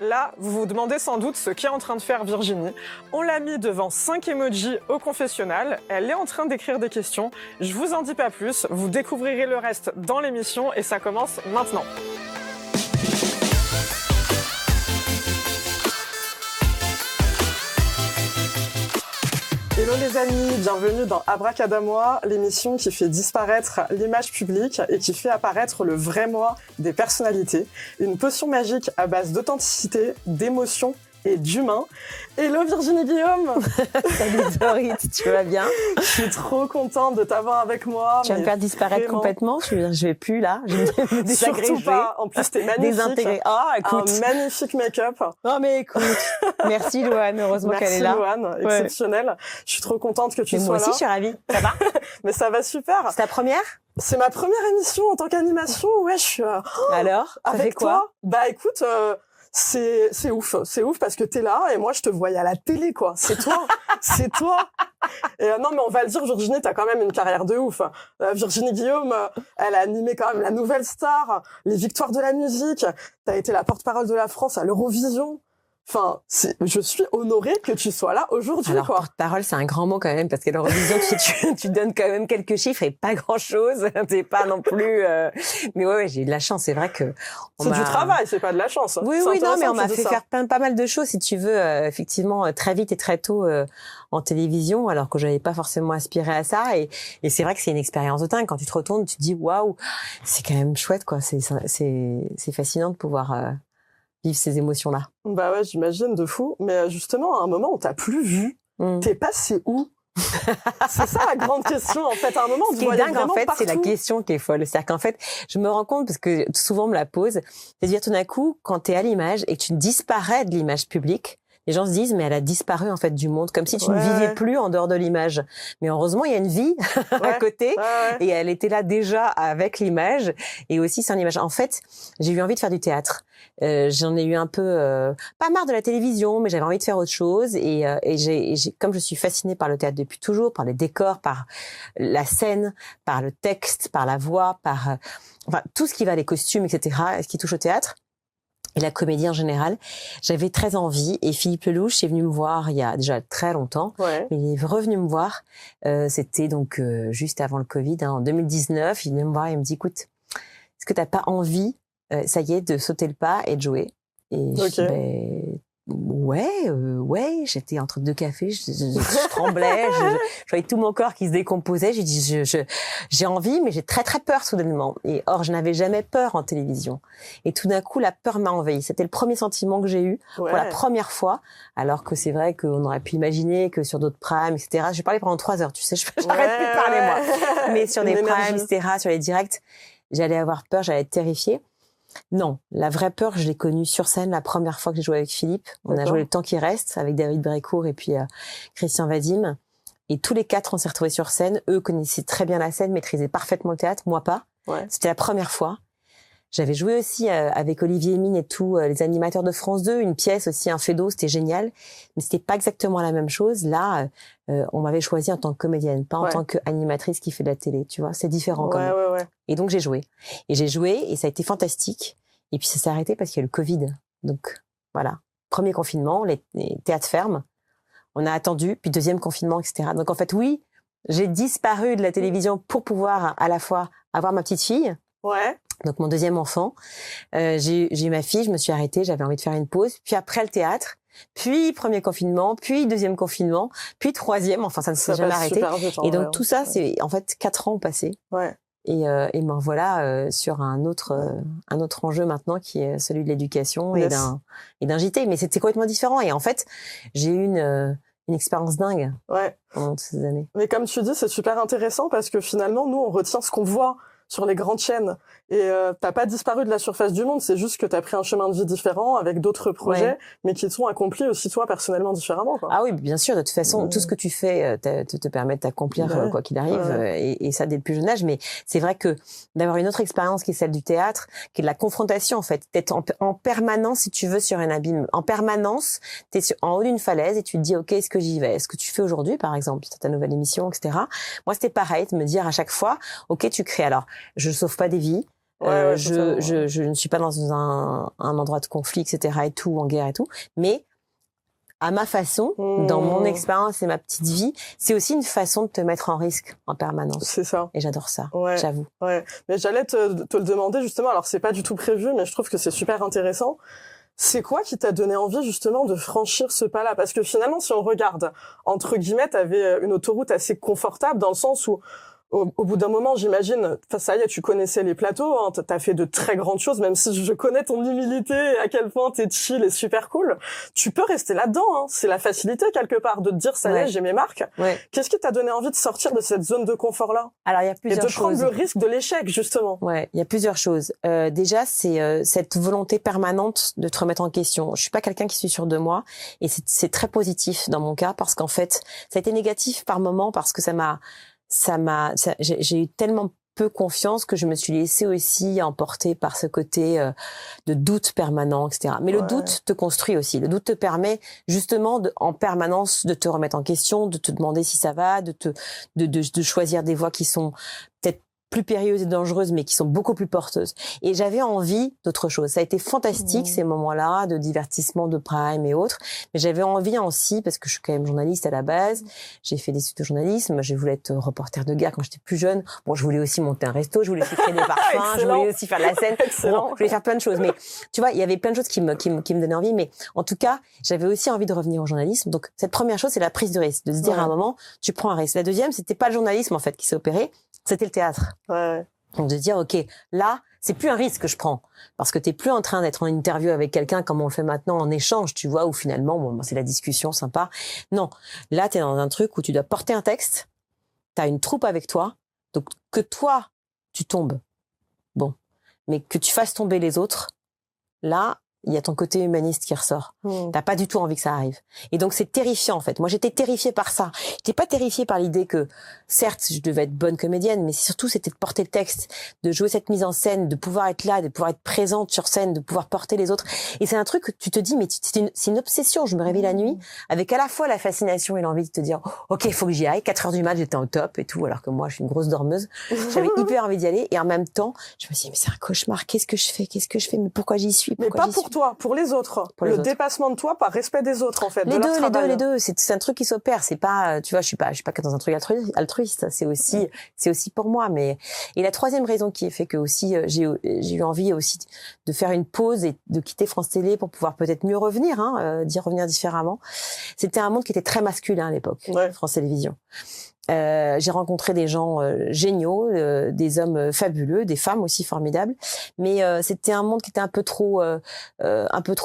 Là, vous vous demandez sans doute ce qu'est en train de faire Virginie. On l'a mis devant 5 emojis au confessionnal. Elle est en train d'écrire des questions. Je vous en dis pas plus. Vous découvrirez le reste dans l'émission et ça commence maintenant. Hello les amis, bienvenue dans Abracadamois, l'émission qui fait disparaître l'image publique et qui fait apparaître le vrai moi des personnalités. Une potion magique à base d'authenticité, d'émotion et d'humain. Hello Virginie Guillaume. Salut Dorit, tu vas bien? Je suis trop contente de t'avoir avec moi. Tu vas me faire disparaître vraiment complètement? Je vais plus là, je vais me désagréger. Surtout pas, en plus t'es magnifique. Désintérêt. Oh, écoute. Un magnifique make-up. Oh mais écoute, merci Louane, heureusement qu'elle est là. Merci Louane, exceptionnelle. Je suis trop contente que tu sois là. Moi aussi je suis ravie, ça va? Mais ça va super. C'est ta première? C'est ma première émission en tant qu'animation, ouais, je suis... Alors, ça avec fait quoi? Toi, bah écoute... c'est ouf parce que t'es là et moi je te voyais à la télé quoi. C'est toi, c'est toi. Et non mais on va le dire, Virginie, t'as quand même une carrière de ouf. Virginie Guillaume, elle a animé quand même la Nouvelle Star, les Victoires de la musique. T'as été la porte-parole de la France à l'Eurovision. Enfin, je suis honorée que tu sois là aujourd'hui, alors, quoi. porte-parole, c'est un grand mot quand même, parce qu'à l'Eurovision, tu donnes quand même quelques chiffres et pas grand-chose. T'es pas non plus... Mais ouais, j'ai eu de la chance, c'est vrai que... C'est du travail, c'est pas de la chance. Oui, non, mais on m'a fait faire pas mal de choses, si tu veux, effectivement, très vite et très tôt en télévision, alors que j'avais pas forcément aspiré à ça. Et c'est vrai que c'est une expérience de dingue. Quand tu te retournes, tu te dis, waouh, c'est quand même chouette, quoi. C'est fascinant de pouvoir... vivre ces émotions-là. Bah ouais, j'imagine, de fou. Mais justement, à un moment, on t'a plus vu. T'es passé où? C'est ça la grande question, en fait. À un moment, on te voyait dingue, en fait, partout. c'est la question qui est folle. C'est-à-dire qu'en fait, je me rends compte, parce que souvent on me la pose, c'est-à-dire tout d'un coup, quand t'es à l'image et que tu disparais de l'image publique, les gens se disent, mais elle a disparu, en fait, du monde, comme si tu ne vivais plus en dehors de l'image. Mais heureusement, il y a une vie à côté, et elle était là déjà avec l'image, et aussi sans l'image. En fait, j'ai eu envie de faire du théâtre. J'en ai eu un peu, pas marre de la télévision, mais j'avais envie de faire autre chose, et comme je suis fascinée par le théâtre depuis toujours, par les décors, par la scène, par le texte, par la voix, par, enfin, tout ce qui va, les costumes, etc., ce qui touche au théâtre, et la comédie en général, j'avais très envie. Et Philippe Lelouch est venu me voir il y a déjà très longtemps. Ouais. Il est revenu me voir. C'était donc juste avant le Covid, en 2019. Il est venu me voir et il me dit, écoute, est-ce que t'as pas envie, ça y est, de sauter le pas et de jouer? Et je dis, ben, ouais. J'étais entre deux cafés, je tremblais, je voyais tout mon corps qui se décomposait. J'ai dit, j'ai envie, mais j'ai très très peur soudainement. Et or, je n'avais jamais peur en télévision. Et tout d'un coup, la peur m'a envahi. C'était le premier sentiment que j'ai eu pour la première fois. Alors que c'est vrai qu'on aurait pu imaginer que sur d'autres primes, etc. Je parlais pendant 3 heures, tu sais, j'arrête plus de parler moi. Mais sur des primes, etc., sur les directs, j'allais avoir peur, j'allais être terrifiée. Non, la vraie peur, je l'ai connue sur scène la première fois que j'ai joué avec Philippe. On a joué Le Temps qui reste avec David Brécourt et puis Christian Vadim. Et tous les 4, on s'est retrouvés sur scène. Eux connaissaient très bien la scène, maîtrisaient parfaitement le théâtre, moi pas. Ouais. C'était la première fois. J'avais joué aussi avec Olivier Mine et tous les animateurs de France 2, une pièce aussi, un feudo, c'était génial. Mais c'était pas exactement la même chose. Là, on m'avait choisi en tant que comédienne, pas en tant qu'animatrice qui fait de la télé, tu vois. C'est différent quand même. Ouais. Et donc j'ai joué. Et ça a été fantastique. Et puis ça s'est arrêté parce qu'il y a eu le Covid. Donc voilà. Premier confinement, les théâtres ferment. On a attendu, puis deuxième confinement, etc. Donc en fait, oui, j'ai disparu de la télévision pour pouvoir à la fois avoir ma petite fille. Ouais. Donc mon deuxième enfant, j'ai eu ma fille, je me suis arrêtée, j'avais envie de faire une pause. Puis après le théâtre, puis premier confinement, puis deuxième confinement, puis troisième. Enfin, ça ne s'est jamais arrêté. Et donc tout ça, c'est en fait 4 ans passés. Ouais. Et me voilà sur un autre enjeu maintenant qui est celui de l'éducation et d'un JT. Mais c'était complètement différent. Et en fait, j'ai eu une expérience dingue pendant toutes ces années. Mais comme tu dis, c'est super intéressant parce que finalement, nous, on retient ce qu'on voit sur les grandes chaînes. Et t'as pas disparu de la surface du monde, c'est juste que t'as pris un chemin de vie différent avec d'autres projets, mais qui sont accomplis aussi toi personnellement différemment, quoi. Ah oui, bien sûr. De toute façon, tout ce que tu fais te permet de t'accomplir quoi qu'il arrive, et ça dès le plus jeune âge. Mais c'est vrai que d'avoir une autre expérience qui est celle du théâtre, qui est de la confrontation en fait, d'être en permanence, si tu veux, sur un abîme. En permanence, t'es en haut d'une falaise et tu te dis, ok, est-ce que j'y vais? Est-ce que tu fais aujourd'hui, par exemple, ta nouvelle émission, etc. Moi, c'était pareil, de me dire à chaque fois, ok, tu crées. Alors, je sauve pas des vies. Je ne suis pas dans un endroit de conflit, etc. et tout, en guerre et tout. Mais à ma façon, dans mon expérience et ma petite vie, c'est aussi une façon de te mettre en risque en permanence. C'est ça. Et j'adore ça, j'avoue. Ouais. Mais j'allais te le demander justement. Alors c'est pas du tout prévu, mais je trouve que c'est super intéressant. C'est quoi qui t'a donné envie justement de franchir ce pas-là? Parce que finalement, si on regarde, entre guillemets, t'avais une autoroute assez confortable dans le sens où au bout d'un moment, j'imagine, ça y est, tu connaissais les plateaux, hein, t'as fait de très grandes choses, même si je connais ton humilité et à quel point t'es chill et super cool. Tu peux rester là-dedans, hein. C'est la facilité quelque part de te dire, ça y est, j'ai mes marques. Qu'est-ce qui t'a donné envie de sortir de cette zone de confort-là? Alors, il y a plusieurs choses. Et de prendre le risque de l'échec, justement. Ouais, il y a plusieurs choses. Déjà, c'est cette volonté permanente de te remettre en question. Je suis pas quelqu'un qui suis sûr de moi, et c'est très positif dans mon cas, parce qu'en fait, ça a été négatif par moment, parce que j'ai eu tellement peu confiance que je me suis laissée aussi emporter par ce côté de doute permanent, etc. Mais le doute te construit aussi. Le doute te permet justement en permanence de te remettre en question, de te demander si ça va, de choisir des voies qui sont peut-être plus périlleuses et dangereuses, mais qui sont beaucoup plus porteuses. Et j'avais envie d'autre chose. Ça a été fantastique, ces moments-là de divertissement, de prime et autres. Mais j'avais envie aussi, parce que je suis quand même journaliste à la base, j'ai fait des études de journalisme, j'ai voulu être reporter de guerre quand j'étais plus jeune. Bon, je voulais aussi monter un resto, je voulais aussi créer des parfums, je voulais aussi faire de la scène. Bon, je voulais faire plein de choses. Mais tu vois, il y avait plein de choses qui me donnaient envie. Mais en tout cas, j'avais aussi envie de revenir au journalisme. Donc, cette première chose, c'est la prise de risque. De se dire à un moment, tu prends un risque. La deuxième, c'était pas le journalisme, en fait, qui s'est opéré. C'était le théâtre. Donc de dire, ok, là, c'est plus un risque que je prends, parce que t'es plus en train d'être en interview avec quelqu'un comme on le fait maintenant en échange, tu vois, où finalement, bon, c'est la discussion sympa. Non, là, t'es dans un truc où tu dois porter un texte, t'as une troupe avec toi, donc que toi, tu tombes, bon, mais que tu fasses tomber les autres, là, il y a ton côté humaniste qui ressort. T'as pas du tout envie que ça arrive. Et donc, c'est terrifiant, en fait. Moi, j'étais terrifiée par ça. J'étais pas terrifiée par l'idée que, certes, je devais être bonne comédienne, mais surtout, c'était de porter le texte, de jouer cette mise en scène, de pouvoir être là, de pouvoir être présente sur scène, de pouvoir porter les autres. Et c'est un truc que tu te dis, mais c'est une obsession. Je me réveille la nuit avec à la fois la fascination et l'envie de te dire, OK, il faut que j'y aille. 4 heures du mat, j'étais au top et tout, alors que moi, je suis une grosse dormeuse. J'avais hyper envie d'y aller. Et en même temps, je me suis dit, mais c'est un cauchemar. Qu'est-ce que je fais? Mais pourquoi j'y suis? Mais pas pour toi, pour les autres. Le dépassement de toi par respect des autres, en fait. Les deux. C'est un truc qui s'opère. C'est pas, tu vois, je suis pas que dans un truc altruiste. C'est aussi pour moi. Mais, et la troisième raison qui fait que aussi, j'ai eu envie aussi de faire une pause et de quitter France Télé pour pouvoir peut-être mieux revenir, d'y revenir différemment. C'était un monde qui était très masculin à l'époque. France Télévisions. J'ai rencontré des gens géniaux, des hommes fabuleux, des femmes aussi formidables, mais c'était un monde qui était un peu trop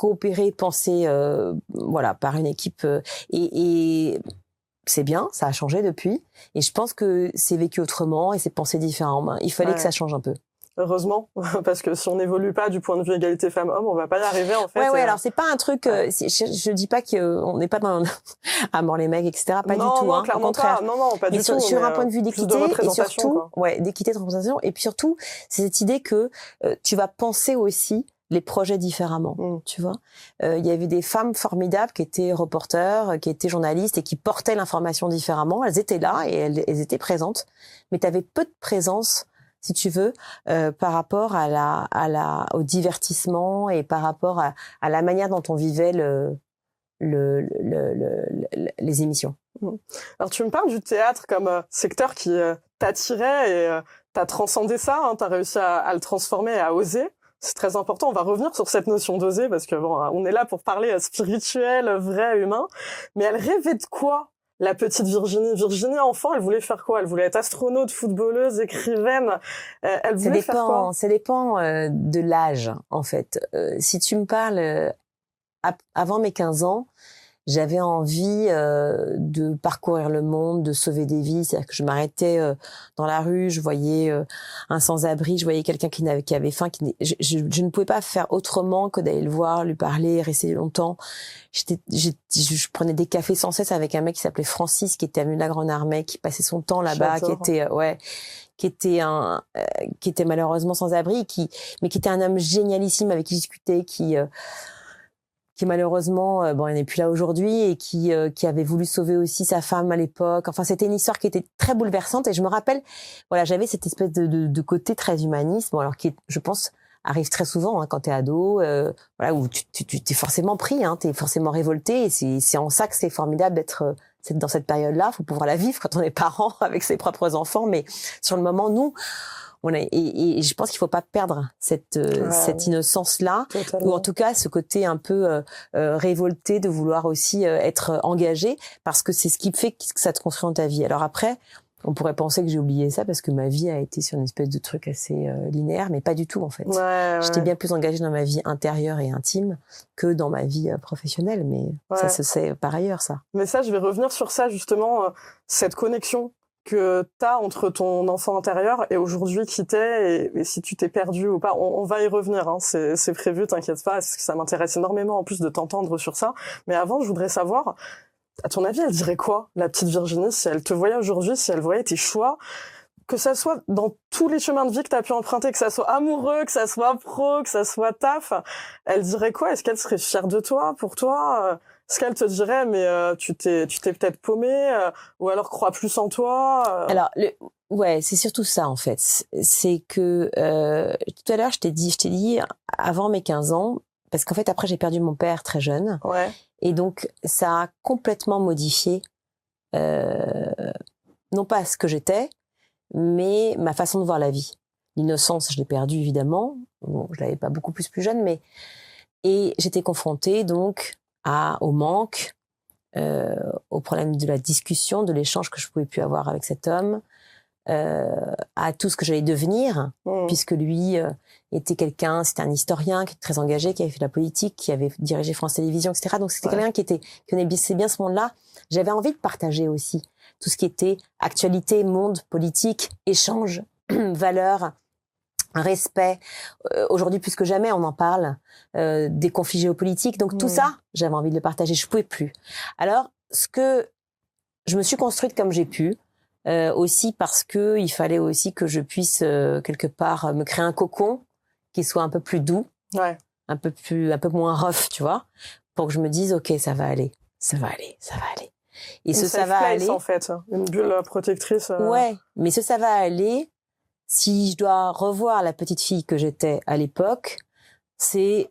opéré, pensé, voilà, par une équipe. Et c'est bien, ça a changé depuis, et je pense que c'est vécu autrement et c'est pensé différemment. Il fallait que ça change un peu. Heureusement, parce que si on n'évolue pas du point de vue égalité femmes-hommes, on va pas y arriver, en fait. Ouais, alors c'est pas un truc, je dis pas qu'on n'est pas dans à mort les mecs, etc. Pas du tout, non, hein. Clairement au contraire. pas. Non, pas du tout. Sur un point de vue d'équité, et surtout, d'équité, de représentation, et puis surtout, c'est cette idée que tu vas penser aussi les projets différemment, tu vois. Il y avait des femmes formidables qui étaient reporters, qui étaient journalistes et qui portaient l'information différemment. Elles étaient là et elles étaient présentes, mais tu avais peu de présence, si tu veux, par rapport au divertissement et par rapport à la manière dont on vivait les émissions. Alors tu me parles du théâtre comme secteur qui t'attirait et t'as transcendé ça, t'as réussi à le transformer et à oser. C'est très important. On va revenir sur cette notion d'oser parce que bon, on est là pour parler spirituel, vrai, humain. Mais elle rêvait de quoi? La petite Virginie. Virginie, enfant, elle voulait faire quoi? Elle voulait être astronaute, footballeuse, écrivaine. Elle voulait faire quoi? Ça dépend de l'âge, en fait. Si tu me parles avant mes 15 ans, j'avais envie de parcourir le monde, de sauver des vies. C'est-à-dire que je m'arrêtais dans la rue, je voyais un sans-abri, je voyais quelqu'un qui avait faim. Je ne pouvais pas faire autrement que d'aller le voir, lui parler, rester longtemps. Je prenais des cafés sans cesse avec un mec qui s'appelait Francis, qui était avenue de la Grande Armée, qui passait son temps là-bas, qui était malheureusement sans abri, mais qui était un homme génialissime avec qui je discutais, qui qui malheureusement, bon, il n'est plus là aujourd'hui, et qui avait voulu sauver aussi sa femme à l'époque. Enfin, c'était une histoire qui était très bouleversante, et je me rappelle, voilà, j'avais cette espèce de côté très humaniste, bon, alors qui, je pense, arrive très souvent, hein, quand t'es ado, voilà, où tu t'es forcément pris, hein, t'es forcément révolté, et c'est en ça que c'est formidable d'être dans cette période-là. Faut pouvoir la vivre quand on est parent avec ses propres enfants, mais sur le moment, nous, et je pense qu'il faut pas perdre cette innocence-là, ou en tout cas ce côté un peu révolté de vouloir aussi être engagé, parce que c'est ce qui fait que ça te construit dans ta vie. Alors après, on pourrait penser que j'ai oublié ça parce que ma vie a été sur une espèce de truc assez linéaire, mais pas du tout en fait. J'étais bien plus engagée dans ma vie intérieure et intime que dans ma vie professionnelle, mais ça se sait par ailleurs, ça. Mais ça, je vais revenir sur ça justement, cette connexion que t'as entre ton enfant intérieur et aujourd'hui qui t'es, et si tu t'es perdu ou pas. On va y revenir, hein, c'est prévu, t'inquiète pas, parce que ça m'intéresse énormément en plus de t'entendre sur ça. Mais avant, je voudrais savoir, à ton avis, elle dirait quoi, la petite Virginie, si elle te voyait aujourd'hui, si elle voyait tes choix, que ça soit dans tous les chemins de vie que t'as pu emprunter, que ça soit amoureux, que ça soit pro, que ça soit taf, elle dirait quoi? Est-ce qu'elle serait fière de toi, pour toi? Est-ce qu'elle te dirait, mais tu t'es peut-être paumé, ou alors crois plus en toi? Alors, ouais, c'est surtout ça en fait. C'est que tout à l'heure, je t'ai dit avant mes 15 ans, parce qu'en fait après j'ai perdu mon père très jeune, et donc ça a complètement modifié non pas ce que j'étais, mais ma façon de voir la vie. L'innocence, je l'ai perdue évidemment. Bon, je l'avais pas beaucoup plus jeune, mais et j'étais confrontée donc au manque, au problème de la discussion, de l'échange que je pouvais plus avoir avec cet homme, à tout ce que j'allais devenir, puisque lui était c'était un historien qui était très engagé, qui avait fait de la politique, qui avait dirigé France Télévisions, etc. Donc c'était quelqu'un qui connaissait bien ce monde-là. J'avais envie de partager aussi tout ce qui était actualité, monde, politique, échange, valeurs, respect. Aujourd'hui, plus que jamais, on en parle, des conflits géopolitiques. Donc tout ça, j'avais envie de le partager. Je pouvais plus. Alors, je me suis construite comme j'ai pu, aussi parce que il fallait aussi que je puisse quelque part me créer un cocon qui soit un peu plus doux, un peu moins rough, tu vois, pour que je me dise ok, ça va aller. Et ça va aller, en fait, une bulle protectrice. Ouais, mais ça va aller. Si je dois revoir la petite fille que j'étais à l'époque, c'est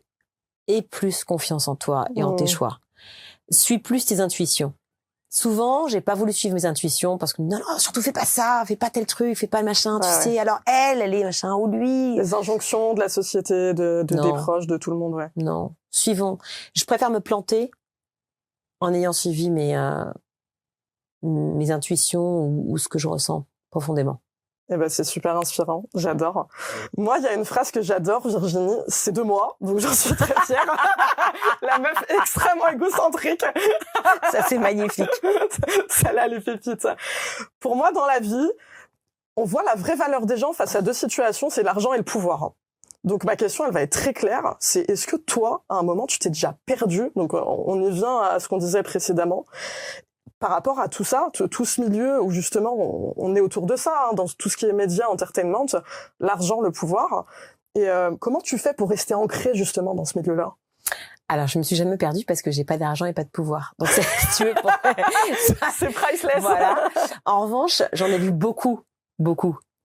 aie plus confiance en toi et en tes choix. Suis plus tes intuitions. Souvent, j'ai pas voulu suivre mes intuitions parce que non, surtout fais pas ça, fais pas tel truc, fais pas le machin, tu sais. Alors elle est machin, ou lui. Les injonctions de la société, des proches, de tout le monde, ouais. Non, suivons. Je préfère me planter en ayant suivi mes intuitions ou ce que je ressens profondément. Eh ben, c'est super inspirant. J'adore. Moi, il y a une phrase que j'adore, Virginie. C'est de moi. Donc, j'en suis très fière. La meuf extrêmement égocentrique. Ça, c'est magnifique. Celle-là, les pépites. Pour moi, dans la vie, on voit la vraie valeur des gens face à deux situations, c'est l'argent et le pouvoir. Donc, ma question, elle va être très claire. C'est, est-ce que toi, à un moment, tu t'es déjà perdu? Donc, on y vient à ce qu'on disait précédemment. Par rapport à tout ça, tout ce milieu où justement on est autour de ça, hein, dans tout ce qui est médias, entertainment, l'argent, le pouvoir. Et comment tu fais pour rester ancré justement dans ce milieu-là? Alors, je me suis jamais perdue parce que j'ai pas d'argent et pas de pouvoir. Donc, si tu veux, c'est priceless. Voilà. En revanche, j'en ai vu beaucoup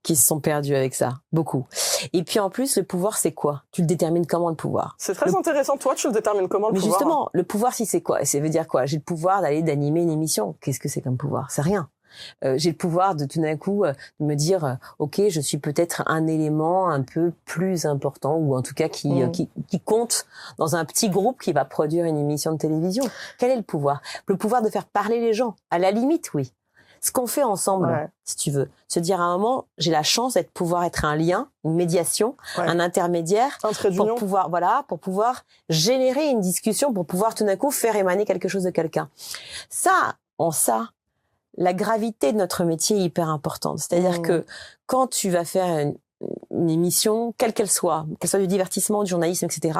qui se sont perdus avec ça. Beaucoup. Et puis, en plus, le pouvoir, c'est quoi? Tu le détermines comment, le pouvoir? C'est très intéressant. Toi, tu le détermines comment, le pouvoir? Mais justement, le pouvoir, si c'est quoi? Ça veut dire quoi? J'ai le pouvoir d'animer une émission. Qu'est-ce que c'est comme pouvoir? C'est rien. J'ai le pouvoir de tout d'un coup de me dire ok, je suis peut-être un élément un peu plus important, ou en tout cas qui compte dans un petit groupe qui va produire une émission de télévision. Quel est le pouvoir? Le pouvoir de faire parler les gens. À la limite, oui. Ce qu'on fait ensemble, si tu veux, se dire à un moment, j'ai la chance d'être pouvoir être un lien, une médiation, un intermédiaire, pour pouvoir générer une discussion, pour pouvoir tout d'un coup faire émaner quelque chose de quelqu'un. Ça, la gravité de notre métier est hyper importante. C'est-à-dire que quand tu vas faire une émission, quelle qu'elle soit du divertissement, du journalisme, etc.,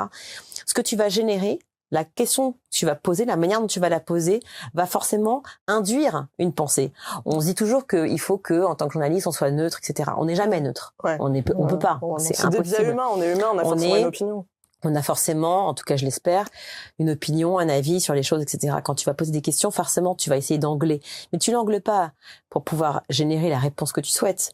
ce que tu vas générer, la question que tu vas poser, la manière dont tu vas la poser, va forcément induire une pensée. On se dit toujours qu'il faut que, en tant que journaliste, on soit neutre, etc. On n'est jamais neutre. On peut pas. C'est impossible. des biais humains. On est humain, on a forcément une opinion. on a forcément, en tout cas je l'espère, une opinion, un avis sur les choses, etc. Quand tu vas poser des questions, forcément tu vas essayer d'angler. Mais tu l'angles pas pour pouvoir générer la réponse que tu souhaites.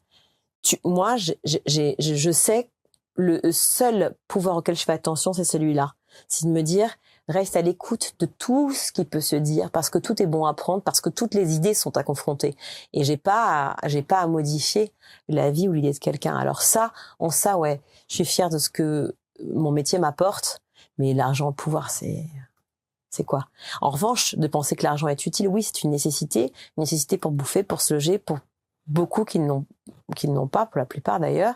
Moi, je sais le seul pouvoir auquel je fais attention, c'est celui-là. C'est de me dire, reste à l'écoute de tout ce qui peut se dire, parce que tout est bon à prendre, parce que toutes les idées sont à confronter. Et j'ai pas à modifier la vie ou l'idée de quelqu'un. Alors ça, ouais, je suis fière de ce que mon métier m'apporte, mais l'argent, le pouvoir, c'est quoi? En revanche, de penser que l'argent est utile, oui, c'est une nécessité pour bouffer, pour se loger, pour beaucoup qui n'ont pas, pour la plupart d'ailleurs.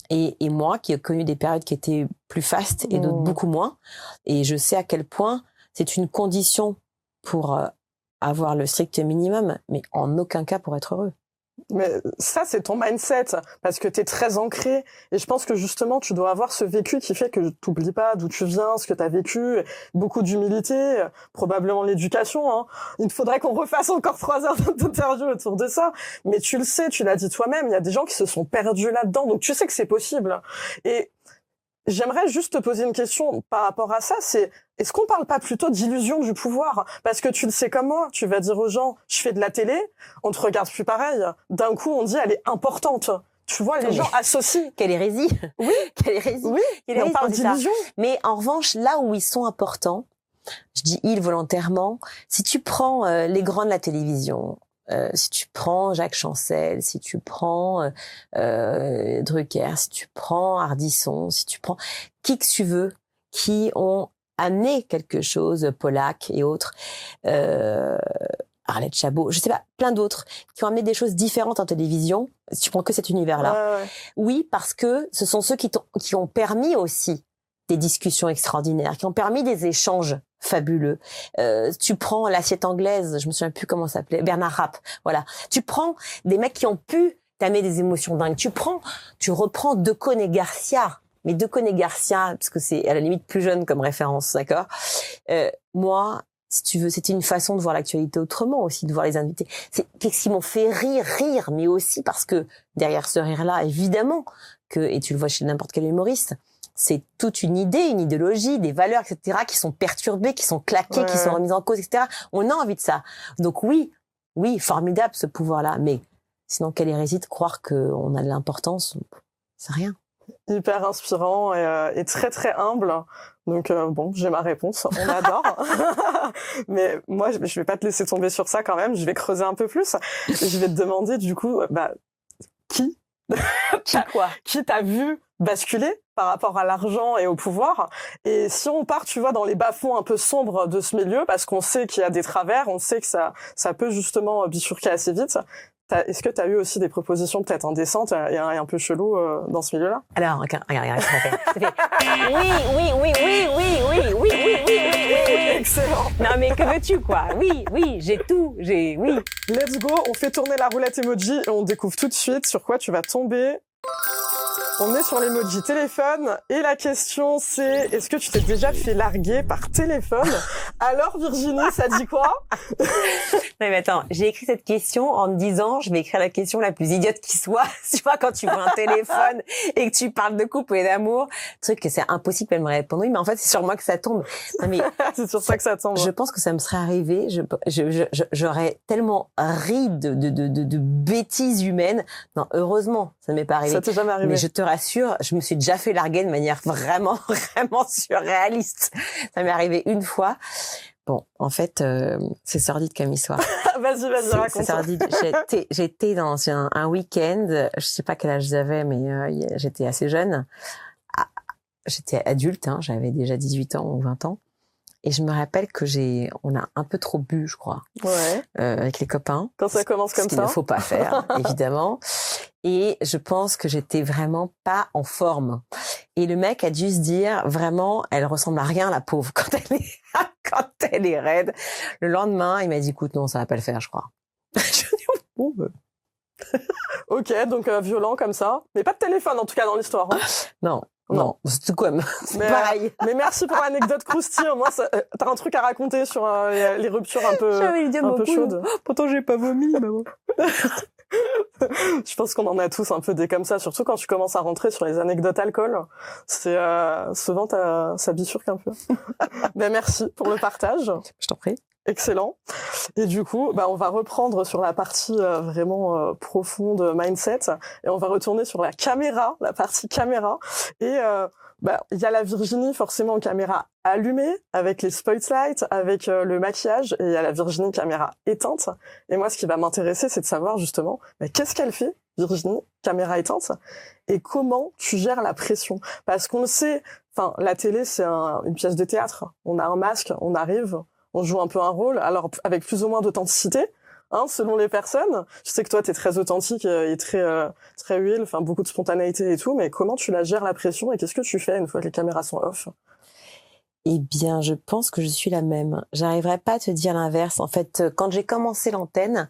Et moi, qui ai connu des périodes qui étaient plus fastes et d'autres beaucoup moins, et je sais à quel point c'est une condition pour avoir le strict minimum, mais en aucun cas pour être heureux. Mais ça, c'est ton mindset, parce que t'es très ancré, et je pense que justement, tu dois avoir ce vécu qui fait que t'oublies pas d'où tu viens, ce que t'as vécu, beaucoup d'humilité, probablement l'éducation, hein. Il faudrait qu'on refasse encore 3 heures d'interview autour de ça, mais tu le sais, tu l'as dit toi-même, il y a des gens qui se sont perdus là-dedans, donc tu sais que c'est possible. Et j'aimerais juste te poser une question par rapport à ça, c'est est-ce qu'on parle pas plutôt d'illusion du pouvoir? Parce que tu le sais comme moi, tu vas dire aux gens, je fais de la télé, on te regarde plus pareil. D'un coup, on dit, elle est importante. Tu vois, les gens associent. Quelle hérésie! Oui. Quelle hérésie! Oui, mais on parle d'illusion. Mais en revanche, là où ils sont importants, je dis ils volontairement, si tu prends les grands de la télévision, si tu prends Jacques Chancel, si tu prends Drucker, si tu prends Ardisson, si tu prends qui que tu veux, qui ont amené quelque chose, Pollack et autres, Arlette Chabot, je sais pas, plein d'autres, qui ont amené des choses différentes en télévision, si tu prends que cet univers-là. Ouais. Oui, parce que ce sont ceux qui ont permis aussi des discussions extraordinaires, qui ont permis des échanges fabuleux. Tu prends l'assiette anglaise, je me souviens plus comment ça s'appelait, Bernard Rapp, voilà. Tu prends des mecs qui ont pu t'amener des émotions dingues. Tu reprends Decaune et Garcia, mais Decaune et Garcia, parce que c'est à la limite plus jeune comme référence, d'accord. Moi, si tu veux, c'était une façon de voir l'actualité autrement aussi, de voir les invités. C'est qu'est-ce qui m'ont fait rire, mais aussi parce que derrière ce rire-là, évidemment, et tu le vois chez n'importe quel humoriste, c'est toute une idée, une idéologie, des valeurs, etc., qui sont perturbées, qui sont claquées, qui sont remises en cause, etc. On a envie de ça. Donc oui, formidable ce pouvoir-là. Mais sinon, quelle hérésie de croire qu'on a de l'importance, c'est rien. Hyper inspirant et très très humble. Donc bon, j'ai ma réponse, on adore. Mais moi, je vais pas te laisser tomber sur ça quand même. Je vais creuser un peu plus. Je vais te demander du coup, qui t'a vu basculer par rapport à l'argent et au pouvoir. Et si on part, tu vois, dans les bas-fonds un peu sombres de ce milieu, parce qu'on sait qu'il y a des travers, on sait que ça peut justement bifurquer assez vite. Est-ce que tu as eu aussi des propositions peut-être indécentes et un peu chelou dans ce milieu-là? Alors, regarde, ça fait. Oui. Excellent. Non, mais que veux-tu, quoi? Oui, oui. Let's go, on fait tourner la roulette emoji et on découvre tout de suite sur quoi tu vas tomber. On est sur l'emoji téléphone et la question c'est est-ce que tu t'es déjà fait larguer par téléphone? Alors Virginie, ça dit quoi? Non mais attends, j'ai écrit cette question en me disant je vais écrire la question la plus idiote qui soit. Tu vois, quand tu vois un téléphone et que tu parles de couple et d'amour, truc que c'est impossible qu'elle me réponde oui, mais en fait c'est sur moi que ça tombe. Non mais c'est sur ça que ça tombe. Je pense que ça me serait arrivé. J'aurais tellement ri de bêtises humaines. Non, heureusement, ça m'est pas arrivé. Ça t'est jamais arrivé. Mais je te rassure, je me suis déjà fait larguer de manière vraiment surréaliste. Ça m'est arrivé une fois. Bon, en fait, c'est sordide comme histoire. Vas-y, raconte. C'est sordide. J'étais dans un week-end, je sais pas quel âge j'avais, mais j'étais assez jeune. J'étais adulte, hein, j'avais déjà 18 ans ou 20 ans. Et je me rappelle que on a un peu trop bu, je crois. Ouais. Avec les copains. Quand ça commence comme ça. Ce qu'il ne faut pas faire, évidemment. Et je pense que j'étais vraiment pas en forme. Et le mec a dû se dire, vraiment, elle ressemble à rien, la pauvre, quand elle est raide. Le lendemain, il m'a dit, écoute, non, ça va pas le faire, je crois. Je dis, bon, Ok, donc violent comme ça. Mais pas de téléphone, en tout cas, dans l'histoire. Hein. Non, c'est tout comme. C'est pareil. Mais merci pour l'anecdote croustille. Moi, t'as un truc à raconter sur les ruptures un peu chaudes. Pourtant, j'ai pas vomi, maman. Je pense qu'on en a tous un peu des comme ça, surtout quand tu commences à rentrer sur les anecdotes alcool. C'est souvent ça bifurque un peu. Ben merci pour le partage. Je t'en prie. Excellent. Et du coup, on va reprendre sur la partie vraiment profonde mindset et on va retourner sur la caméra, la partie caméra. Et il y a la Virginie forcément caméra allumée avec les spotlights, avec le maquillage, et il y a la Virginie caméra éteinte. Et moi, ce qui va m'intéresser, c'est de savoir justement qu'est-ce qu'elle fait, Virginie caméra éteinte, et comment tu gères la pression. Parce qu'on le sait, la télé c'est une pièce de théâtre. On a un masque, on arrive. On joue un peu un rôle, alors avec plus ou moins d'authenticité, selon les personnes. Je sais que toi, t'es très authentique et très huile, beaucoup de spontanéité et tout, mais comment tu la gères la pression et qu'est-ce que tu fais une fois que les caméras sont off? Eh bien, je pense que je suis la même. J'arriverai pas à te dire l'inverse. En fait, quand j'ai commencé l'antenne,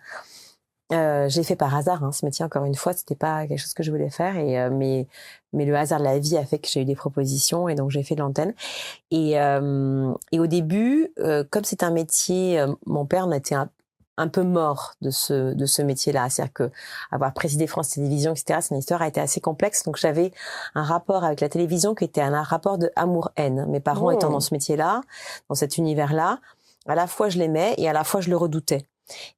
j'ai fait par hasard, ce métier, encore une fois, c'était pas quelque chose que je voulais faire, et mais le hasard de la vie a fait que j'ai eu des propositions, et donc j'ai fait de l'antenne. Et au début, comme c'est un métier, mon père en était un peu mort de ce métier-là, c'est-à-dire que avoir présidé France Télévisions, etc., son histoire a été assez complexe, donc j'avais un rapport avec la télévision qui était un rapport de amour-haine. Mes parents étant dans ce métier-là, dans cet univers-là, à la fois je l'aimais et à la fois je le redoutais.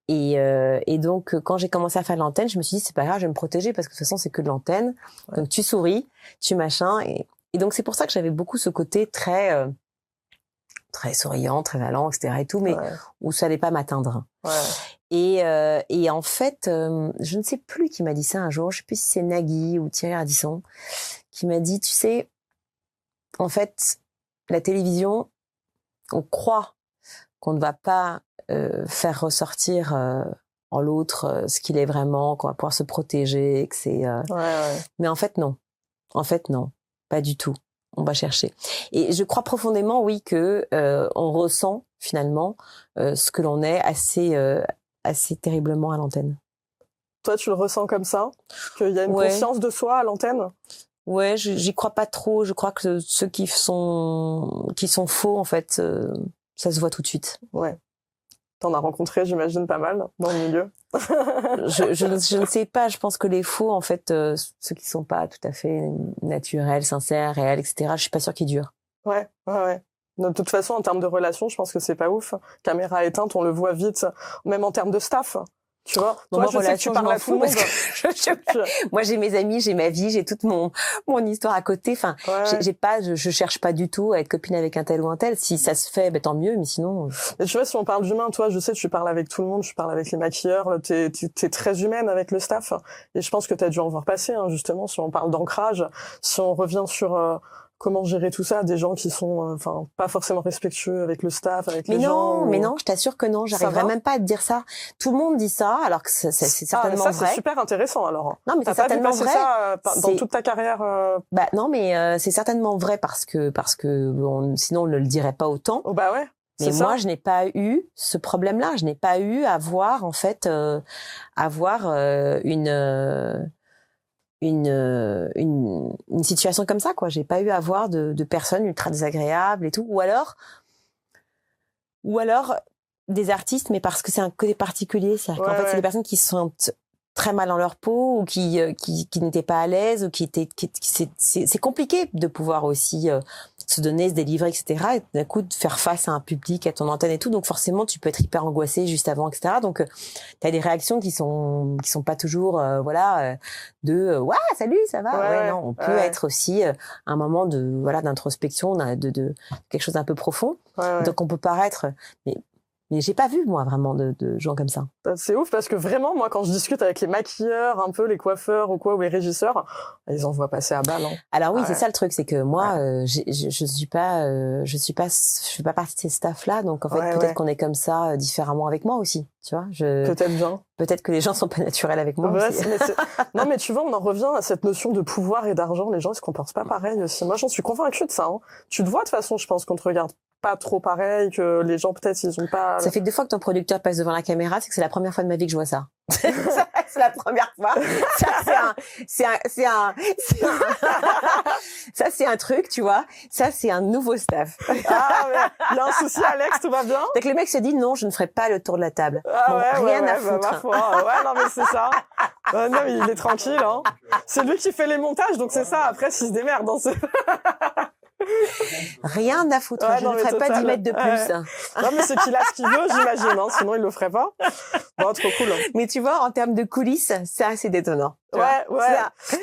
Et donc quand j'ai commencé à faire de l'antenne, je me suis dit c'est pas grave, je vais me protéger parce que de toute façon c'est que de l'antenne. Ouais. Donc tu souris, tu machin, et donc c'est pour ça que j'avais beaucoup ce côté très souriant, très valant, etc. et tout, mais où ça allait pas m'atteindre. Ouais. Et en fait, je ne sais plus qui m'a dit ça un jour, je sais plus si c'est Nagui ou Thierry Ardisson, qui m'a dit, tu sais, en fait, la télévision, on croit qu'on ne va pas faire ressortir en l'autre ce qu'il est vraiment, qu'on va pouvoir se protéger, que c'est. Mais en fait non, pas du tout. On va chercher. Et je crois profondément, oui, que on ressent finalement ce que l'on est assez terriblement à l'antenne. Toi, tu le ressens comme ça, qu'il y a une conscience de soi à l'antenne? Ouais, j'y crois pas trop. Je crois que ceux qui sont faux, en fait, ça se voit tout de suite. Ouais. T'en as rencontré, j'imagine, pas mal dans le milieu. je ne sais pas. Je pense que les faux, en fait, ceux qui sont pas tout à fait naturels, sincères, réels, etc., je suis pas sûre qu'ils durent. Ouais. De toute façon, en termes de relations, je pense que c'est pas ouf. Caméra éteinte, on le voit vite. Même en termes de staff. Tu vois, toi, je sais que tu parles à tout le monde. Moi, j'ai mes amis, j'ai ma vie, j'ai toute mon histoire à côté. Enfin, je cherche pas du tout à être copine avec un tel ou un tel. Si ça se fait, tant mieux, mais sinon. Et tu vois, si on parle d'humain, toi, je sais, tu parles avec tout le monde, tu parles avec les maquilleurs, t'es très humaine avec le staff. Et je pense que t'as dû en voir passer, justement, si on parle d'ancrage, si on revient sur, comment gérer tout ça, des gens qui sont pas forcément respectueux avec le staff, avec les gens. Mais non, je t'assure que non, j'arriverai même pas à te dire ça. Tout le monde dit ça, alors que c'est certainement vrai. C'est super intéressant alors. Non, mais c'est certainement vrai. T'as pas vu passer ça dans toute ta carrière Bah non, mais c'est certainement vrai parce que sinon on ne le dirait pas autant. Oh bah ouais. Mais moi, je n'ai pas eu ce problème-là. Je n'ai pas eu à voir en fait une situation comme ça, quoi. J'ai pas eu à voir de personnes ultra désagréables et tout, ou alors des artistes, mais parce que c'est un côté particulier, c'est-à-dire qu'en fait c'est des personnes qui se sentent très mal dans leur peau, ou qui n'étaient pas à l'aise, ou c'est compliqué de pouvoir aussi se donner, se délivrer, etc. Et d'un coup de faire face à un public, à ton antenne et tout, donc forcément tu peux être hyper angoissé juste avant, etc. Donc t'as des réactions qui sont pas toujours ouais, salut, ça va. Non, on peut être aussi un moment d'introspection, de quelque chose d'un peu profond. Donc on peut paraître, mais j'ai pas vu, moi, vraiment, de gens comme ça. C'est ouf, parce que vraiment, moi, quand je discute avec les maquilleurs, un peu, les coiffeurs ou quoi, ou les régisseurs, ils en voient passer à balle. Alors oui, c'est ça le truc, c'est que moi, je fais pas partie de ces staffs-là, donc en fait, peut-être qu'on est comme ça différemment avec moi aussi, tu vois. Peut-être bien. Peut-être que les gens sont pas naturels avec moi aussi. Non, mais tu vois, on en revient à cette notion de pouvoir et d'argent. Les gens, ils se comportent pas pareil aussi. Moi, j'en suis convaincue de ça. Tu te vois, de toute façon, je pense qu'on te regarde pas trop pareil, que les gens, peut-être, ils ont pas... Ça fait 2 fois que ton producteur passe devant la caméra, c'est que c'est la première fois de ma vie que je vois ça. C'est la première fois. Ça, c'est un truc, tu vois. Ça, c'est un nouveau staff. Ah, mais il y a un souci, Alex, tout va bien? Donc le mec se dit, non, je ne ferai pas le tour de la table. Ah, bon, rien à foutre. Ma foi. Ouais, non, mais c'est ça. Non, mais il est tranquille, hein. C'est lui qui fait les montages, donc c'est ça. Après, s'il se démerde, hein, Rien à foutre. Je ne ferai pas 10 mètres de plus. Non, mais c'est qu'il a ce qu'il veut, j'imagine, hein. Sinon, il le ferait pas. Bon, trop cool. Mais tu vois, en termes de coulisses, c'est assez détonnant. Ouais.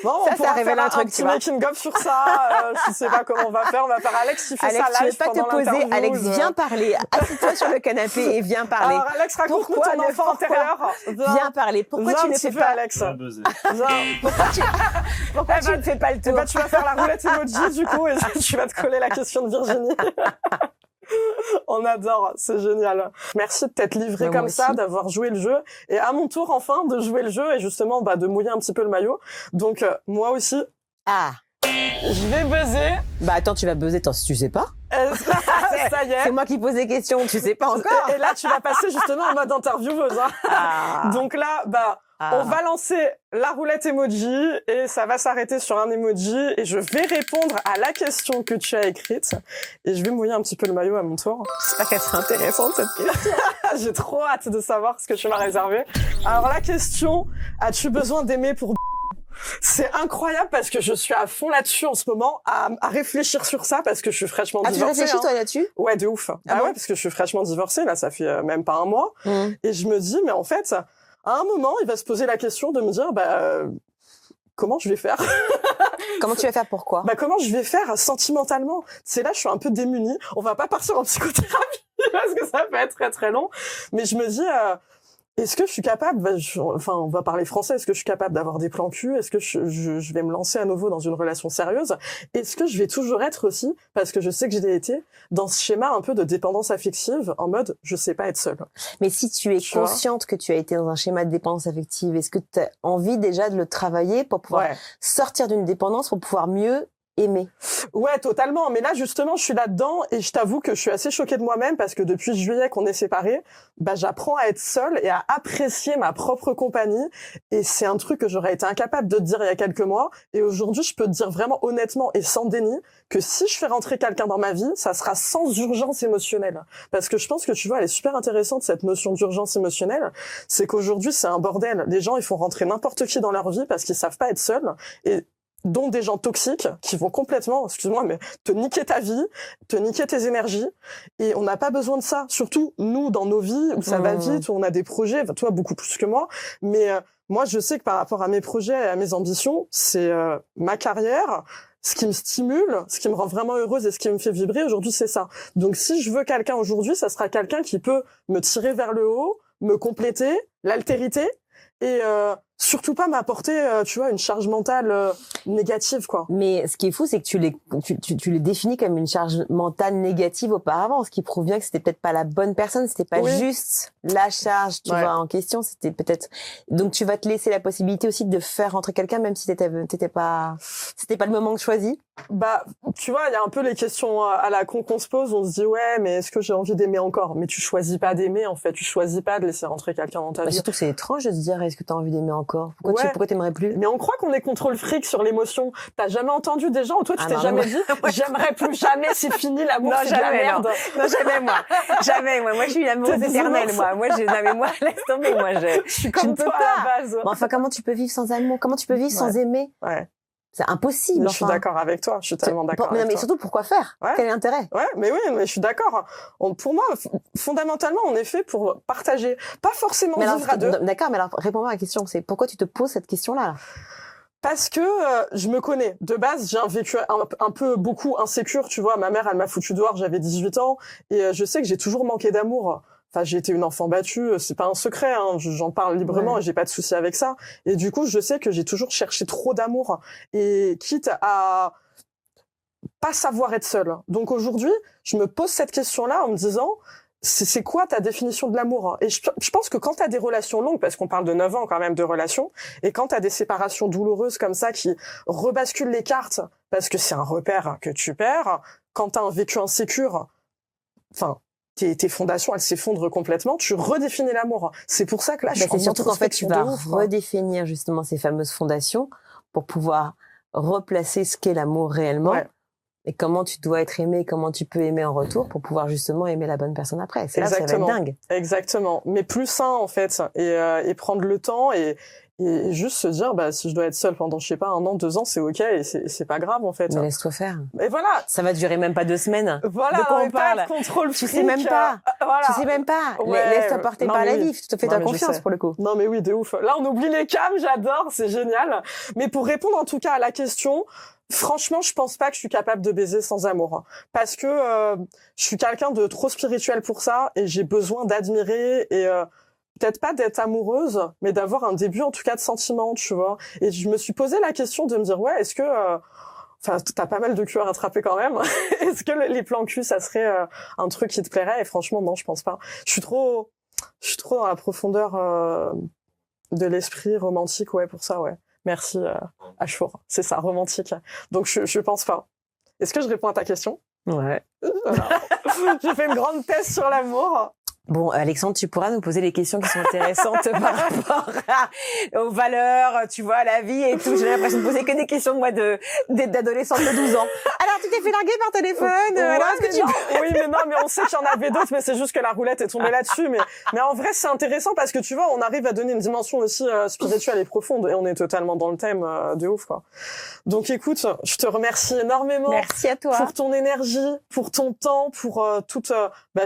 Bon, ça révèle un truc, tu vois. Un petit making-of sur ça. Je sais pas comment on va faire. On va faire Alex qui fait ça live Alex, tu veux pas te poser? Alex, viens parler. Assis-toi sur le canapé et viens parler. Alors, Alex, raconte-nous ton enfant intérieur. Viens parler. Pourquoi tu ne fais pas, Alex? Pourquoi tu ne fais pas le tour? Tu vas faire la roulette emoji, du coup, et tu vas te coller la question de Virginie. On adore, c'est génial. Merci de t'être livré comme ça, d'avoir joué le jeu. Et à mon tour, enfin, de jouer le jeu et justement, de mouiller un petit peu le maillot. Donc, moi aussi. Ah. Je vais buzzer. Bah, attends, tu vas buzzer, si tu sais pas. Ça y est. C'est moi qui pose des questions, tu sais pas encore. Et là, tu vas passer justement en mode intervieweuse, hein. Ah. Donc là, on va lancer la roulette emoji et ça va s'arrêter sur un emoji et je vais répondre à la question que tu as écrite et je vais mouiller un petit peu le maillot à mon tour. J'espère qu'elle sera intéressante, cette question. J'ai trop hâte de savoir ce que tu m'as réservé. Alors la question, as-tu besoin d'aimer pour... C'est incroyable parce que je suis à fond là-dessus en ce moment, à réfléchir sur ça parce que je suis fraîchement divorcée. Ah, tu réfléchis toi là-dessus? Ouais, de ouf. Ah bon? Ouais, parce que je suis fraîchement divorcée, là, ça fait même pas un mois. Et je me dis, mais en fait... À un moment, il va se poser la question de me dire, comment je vais faire? Comment tu vas faire, pourquoi? Comment je vais faire sentimentalement? C'est là, je suis un peu démunie. On va pas partir en psychothérapie parce que ça peut être très très long. Mais je me dis, est-ce que je suis capable, on va parler français, est-ce que je suis capable d'avoir des plans cul? Est-ce que je vais me lancer à nouveau dans une relation sérieuse? Est-ce que je vais toujours être aussi, parce que je sais que j'ai été, dans ce schéma un peu de dépendance affective, en mode, je sais pas être seule? Mais si tu es consciente que tu as été dans un schéma de dépendance affective, est-ce que tu as envie déjà de le travailler pour pouvoir sortir d'une dépendance, pour pouvoir mieux aimer? Ouais, totalement. Mais là, justement, je suis là-dedans et je t'avoue que je suis assez choquée de moi-même parce que depuis juillet qu'on est séparés, j'apprends à être seule et à apprécier ma propre compagnie. Et c'est un truc que j'aurais été incapable de te dire il y a quelques mois. Et aujourd'hui, je peux te dire vraiment honnêtement et sans déni que si je fais rentrer quelqu'un dans ma vie, ça sera sans urgence émotionnelle. Parce que je pense que tu vois, elle est super intéressante, cette notion d'urgence émotionnelle. C'est qu'aujourd'hui, c'est un bordel. Les gens, ils font rentrer n'importe qui dans leur vie parce qu'ils savent pas être seuls. Et dont des gens toxiques qui vont complètement, excuse-moi, mais te niquer ta vie, te niquer tes énergies. Et on n'a pas besoin de ça. Surtout, nous, dans nos vies, où ça va vite, où on a des projets, toi, beaucoup plus que moi. Mais moi, je sais que par rapport à mes projets et à mes ambitions, c'est ma carrière, ce qui me stimule, ce qui me rend vraiment heureuse et ce qui me fait vibrer aujourd'hui, c'est ça. Donc, si je veux quelqu'un aujourd'hui, ça sera quelqu'un qui peut me tirer vers le haut, me compléter, l'altérité, et surtout pas m'apporter, tu vois, une charge mentale négative, quoi. Mais ce qui est fou, c'est que tu les définis comme une charge mentale négative auparavant, ce qui prouve bien que c'était peut-être pas la bonne personne, c'était pas juste la charge, tu vois, en question, c'était peut-être... Donc tu vas te laisser la possibilité aussi de faire rentrer quelqu'un, même si c'était pas le moment choisi. Tu vois, il y a un peu les questions à la con qu'on se pose, on se dit, ouais, mais est-ce que j'ai envie d'aimer encore? Mais tu choisis pas d'aimer, en fait, tu choisis pas de laisser rentrer quelqu'un dans ta vie. Surtout que c'est étrange de se dire, est-ce que t'as envie d'aimer encore? Pourquoi t'aimerais plus? Mais on croit qu'on est contrôle fric sur l'émotion. T'as jamais entendu des gens, toi, tu t'es jamais dit, j'aimerais plus jamais, c'est fini, l'amour, c'est de la merde. Non, jamais, moi. Jamais, moi. Moi, je suis une amoureuse éternelle, moi. Moi, laisse tomber, moi, je suis comme toi, à la base. Mais enfin, comment tu peux vivre sans amour? Comment tu peux vivre sans aimer? C'est impossible. Je suis d'accord avec toi. Je suis tellement d'accord avec toi. Mais surtout, pourquoi faire? Quel est l'intérêt? Ouais, mais je suis d'accord. Pour moi, fondamentalement, on est fait pour partager. Pas forcément vivre à deux. D'accord, mais alors, réponds-moi à la question. C'est pourquoi tu te poses cette question-là? Parce que je me connais. De base, j'ai un vécu un peu beaucoup insécure, tu vois. Ma mère, elle m'a foutu dehors, j'avais 18 ans. Et je sais que j'ai toujours manqué d'amour. Enfin, j'ai été une enfant battue, c'est pas un secret, hein, j'en parle librement et j'ai pas de souci avec ça. Et du coup, je sais que j'ai toujours cherché trop d'amour et quitte à pas savoir être seule. Donc aujourd'hui, je me pose cette question-là en me disant, c'est quoi ta définition de l'amour? Et je pense que quand t'as des relations longues, parce qu'on parle de 9 ans quand même de relations, et quand t'as des séparations douloureuses comme ça qui rebasculent les cartes, parce que c'est un repère que tu perds, quand t'as un vécu insécure, enfin, tes fondations, elles s'effondrent complètement, tu redéfinis l'amour. C'est pour ça que là, c'est surtout qu'en fait, tu vas redéfinir justement ces fameuses fondations pour pouvoir replacer ce qu'est l'amour réellement et comment tu dois être aimé, comment tu peux aimer en retour pour pouvoir justement aimer la bonne personne après. C'est là que ça va être dingue. Exactement. Mais plus sain, en fait, et prendre le temps et Et juste se dire, bah, si je dois être seule pendant, je sais pas, 1 an, 2 ans, c'est ok, et c'est pas grave, en fait. Mais laisse-toi faire. Et voilà. Ça va durer même pas 2 semaines. Voilà. De quoi on parle? Contrôle Tu sais même pas. Voilà. Tu sais même pas. Ouais. Laisse-toi porter par la vie. Tu te fais ta confiance pour le coup. Non, mais oui, de ouf. Là, on oublie les cams, j'adore, c'est génial. Mais pour répondre, en tout cas, à la question, franchement, je pense pas que je suis capable de baiser sans amour. Parce que, je suis quelqu'un de trop spirituel pour ça, et j'ai besoin d'admirer, et, peut-être pas d'être amoureuse, mais d'avoir un début, en tout cas, de sentiment, tu vois. Et je me suis posé la question de me dire, ouais, est-ce que, enfin, t'as pas mal de cul à rattraper quand même. Est-ce que les plans cul, ça serait un truc qui te plairait? Et franchement, non, je pense pas. Je suis trop dans la profondeur de l'esprit romantique, ouais, pour ça, ouais. Merci, Achour. C'est ça, romantique. Donc, je pense pas. Est-ce que je réponds à ta question? Ouais. Voilà. J'ai fait une grande thèse sur l'amour. Bon, Alexandre, tu pourras nous poser les questions qui sont intéressantes par rapport aux valeurs, tu vois, à la vie et tout. J'ai l'impression de poser que des questions, moi, d'adolescente de 12 ans. Alors, tu t'es fait larguer par téléphone? Ouais, Alors, est-ce que oui, mais non, mais on sait qu'il y en avait d'autres, mais c'est juste que la roulette est tombée là-dessus. Mais en vrai, c'est intéressant parce que tu vois, on arrive à donner une dimension aussi spirituelle et profonde, et on est totalement dans le thème de ouf, quoi. Donc, écoute, je te remercie énormément. Merci à toi. Pour ton énergie, pour ton temps, pour toute,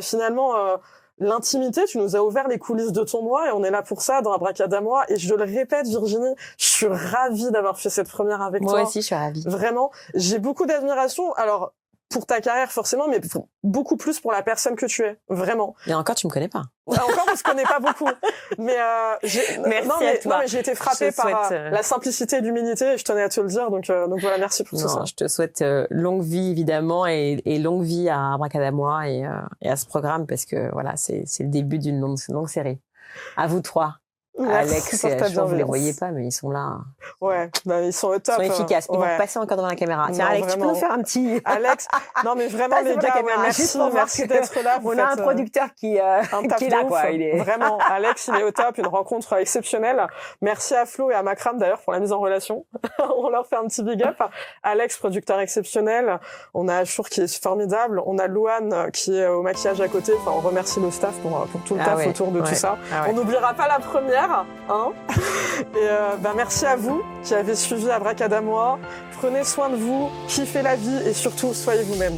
finalement, l'intimité. Tu nous as ouvert les coulisses de ton moi, et on est là pour ça dans Abracadamois. Et je le répète, Virginie, je suis ravie d'avoir fait cette première avec toi. Moi aussi, je suis ravie. Vraiment, j'ai beaucoup d'admiration. Alors, pour ta carrière forcément, mais beaucoup plus pour la personne que tu es, vraiment. Et encore, tu me connais pas. Encore, on se connaît pas beaucoup. Mais merci mais j'ai été frappée par la simplicité et l'humilité, et je tenais à te le dire. Donc voilà, merci pour tout ça. Je te souhaite longue vie évidemment, et longue vie à Abracadamois et à ce programme, parce que voilà, c'est le début d'une longue série. À vous 3. Alex et Achour, vous les voyez pas, mais ils sont là. Ouais, ils sont au top. Ils sont efficaces. Ils vont passer encore devant la caméra. Tiens, Alex, tu peux nous faire un petit... Alex, non mais vraiment les gars, merci d'être là. On a un producteur qui est là, quoi. Vraiment, Alex, il est au top, une rencontre exceptionnelle. Merci à Flo et à Macram d'ailleurs pour la mise en relation. On leur fait un petit big up. Alex, producteur exceptionnel. On a Achour qui est formidable. On a Louane qui est au maquillage à côté. Enfin, on remercie le staff pour tout le taf autour de tout ça. On n'oubliera pas la première. Hein. Et merci à vous qui avez suivi Abracadamois. Prenez soin de vous, kiffez la vie, et surtout soyez vous-même.